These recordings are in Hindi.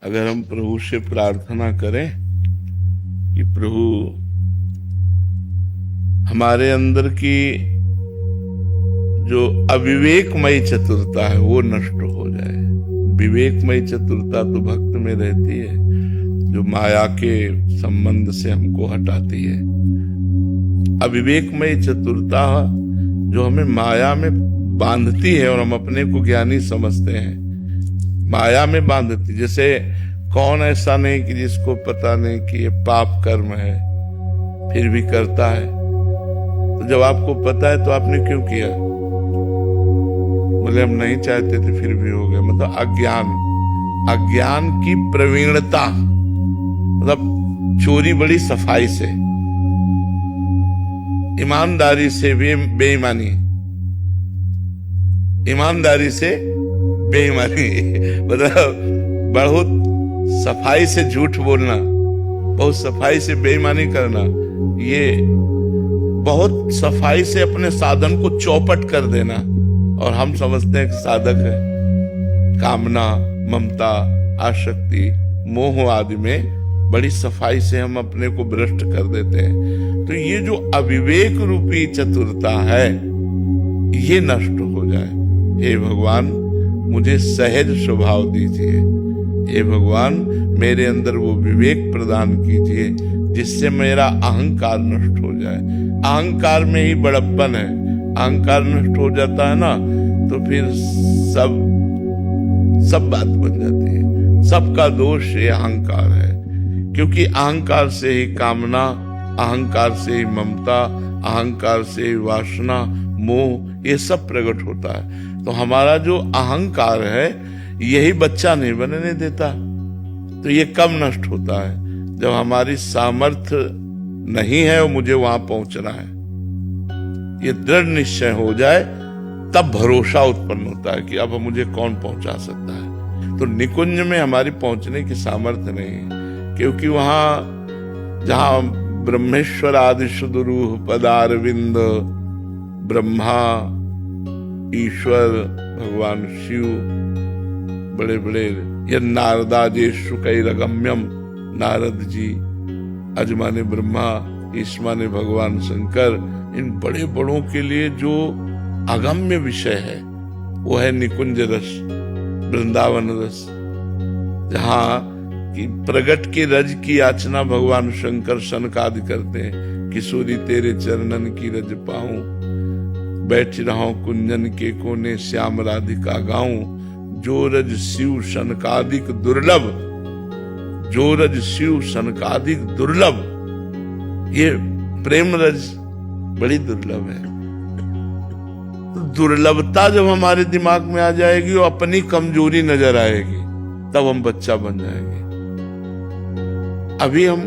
अगर हम प्रभु से प्रार्थना करें कि प्रभु हमारे अंदर की जो अविवेकमयी चतुरता है वो नष्ट हो जाए। विवेकमयी चतुरता तो भक्त में रहती है, जो माया के संबंध से हमको हटाती है। अविवेकमयी चतुरता जो हमें माया में बांधती है और हम अपने को ज्ञानी समझते हैं, माया में बांधती। जैसे कौन ऐसा नहीं कि जिसको पता नहीं कि ये पाप कर्म है फिर भी करता है। तो जब आपको पता है तो आपने क्यों किया? बोले हम नहीं चाहते थे फिर भी हो गया। मतलब अज्ञान की प्रवीणता, मतलब चोरी बड़ी सफाई से, ईमानदारी से बेईमानी, ईमानदारी से बेईमानी मतलब बहुत सफाई से झूठ बोलना, बहुत सफाई से बेईमानी करना, ये बहुत सफाई से अपने साधन को चौपट कर देना। और हम समझते हैं कि साधक है। कामना, ममता, आसक्ति, मोह आदि में बड़ी सफाई से हम अपने को भ्रष्ट कर देते हैं। तो ये जो अविवेक रूपी चतुरता है ये नष्ट हो जाए। हे भगवान मुझे सहज स्वभाव दीजिए। हे भगवान मेरे अंदर वो विवेक प्रदान कीजिए जिससे मेरा अहंकार नष्ट हो जाए। अहंकार में ही बड़प्पन है। अहंकार नष्ट हो जाता है ना तो फिर सब बात बन जाती है। सबका दोष ये अहंकार है, क्योंकि अहंकार से ही कामना, अहंकार से ही ममता, अहंकार से ही वासना, मोह, ये सब प्रकट होता है। तो हमारा जो अहंकार है यही बच्चा नहीं बनने देता। तो ये कब नष्ट होता है? जब हमारी सामर्थ्य नहीं है और मुझे वहां पहुंचना है, ये दृढ़ निश्चय हो जाए, तब भरोसा उत्पन्न होता है कि अब मुझे कौन पहुंचा सकता है। तो निकुंज में हमारी पहुंचने की सामर्थ्य नहीं है, क्योंकि वहां जहां ब्रह्मेश्वर आदि सुदुरूह पदारविंद, ब्रह्मा, ईश्वर, भगवान शिव, बड़े बड़े ये नारदाजेशु कैरगम्यम, नारद जी, अजमाने ब्रह्मा, ईश्माने भगवान शंकर, इन बड़े बड़ों के लिए जो अगम्य विषय है वो है निकुंज रस, वृंदावन रस, जहाँ कि प्रगट के रज की याचना भगवान शंकर सनकादि करते हैं। किशोरी तेरे चरणन की रज पाऊं, बैठ रहा कुंजन के कोने श्याम राधिका गाऊं, जो रज शिव सनकादिक दुर्लभ, जो रज शिव सनकादिक दुर्लभ। ये प्रेम रज बड़ी दुर्लभ है। तो दुर्लभता जब हमारे दिमाग में आ जाएगी और अपनी कमजोरी नजर आएगी, तब हम बच्चा बन जाएंगे। अभी हम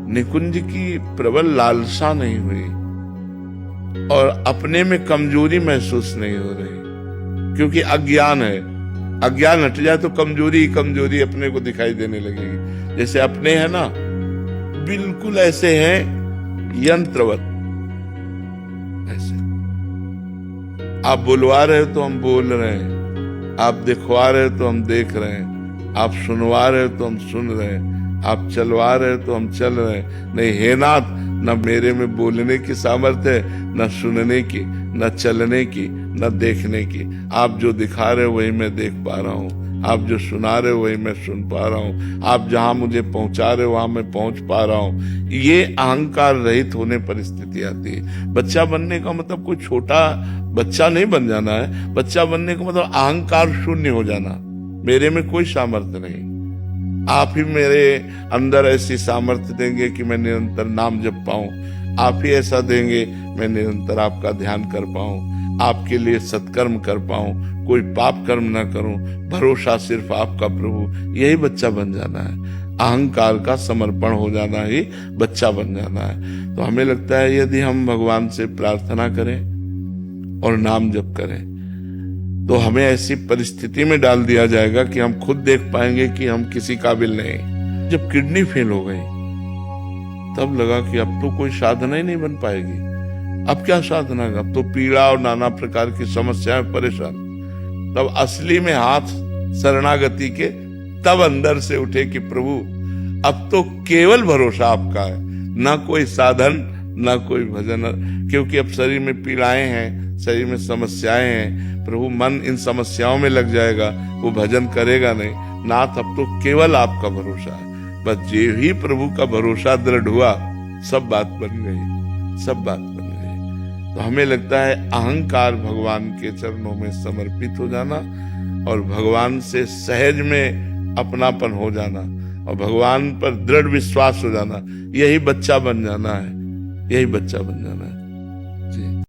निकुंज की प्रबल लालसा नहीं हुई और अपने में कमजोरी महसूस नहीं हो रही, क्योंकि अज्ञान है। अज्ञान हट जाए तो कमजोरी कमजोरी अपने को दिखाई देने लगेगी। जैसे अपने हैं ना, बिल्कुल ऐसे हैं यंत्रवत। ऐसे आप बुलवा रहे हो तो हम बोल रहे हैं, आप दिखवा रहे हो तो हम देख रहे हैं, आप सुनवा रहे हो तो हम सुन रहे हैं, आप चलवा रहे हो तो हम चल रहे हैं। नहीं हे नाथ, न मेरे में बोलने की सामर्थ्य है, न सुनने की, न चलने की, न देखने की। आप जो दिखा रहे हो वही मैं देख पा रहा हूँ, आप जो सुना रहे हो वही मैं सुन पा रहा हूँ, आप जहां मुझे पहुंचा रहे हो वहां मैं पहुंच पा रहा हूँ। ये अहंकार रहित होने पर स्थिति आती है। बच्चा बनने का मतलब कोई छोटा बच्चा नहीं बन जाना है। बच्चा बनने का मतलब अहंकार शून्य हो जाना। मेरे में कोई सामर्थ्य नहीं, आप ही मेरे अंदर ऐसी सामर्थ्य देंगे कि मैं निरंतर नाम जप पाऊं। आप ही ऐसा देंगे मैं निरंतर आपका ध्यान कर पाऊं, आपके लिए सत्कर्म कर पाऊं, कोई पाप कर्म ना करूं। भरोसा सिर्फ आपका प्रभु। यही बच्चा बन जाना है। अहंकार का समर्पण हो जाना ही बच्चा बन जाना है। तो हमें लगता है यदि हम भगवान से प्रार्थना करें और नाम जप करें तो हमें ऐसी परिस्थिति में डाल दिया जाएगा कि हम खुद देख पाएंगे कि हम किसी काबिल नहीं। जब किडनी फेल हो गई तब लगा कि अब तो कोई साधना ही नहीं बन पाएगी। अब क्या साधना? अब तो पीड़ा और नाना प्रकार की समस्याएं, परेशान। तब असली में हाथ शरणागति के, तब अंदर से उठे कि प्रभु अब तो केवल भरोसा आपका है, ना कोई साधन ना कोई भजन, क्योंकि अब शरीर में पीड़ाएं हैं, शरीर में समस्याएं हैं, प्रभु मन इन समस्याओं में लग जाएगा, वो भजन करेगा नहीं। नाथ अब तो केवल आपका भरोसा है। बस जे ही प्रभु का भरोसा दृढ़ हुआ, सब बात बन गई, सब बात बन गई। तो हमें लगता है अहंकार भगवान के चरणों में समर्पित हो जाना और भगवान से सहज में अपनापन हो जाना और भगवान पर दृढ़ विश्वास हो जाना, यही बच्चा बन जाना है, यही बच्चा बन जाना है।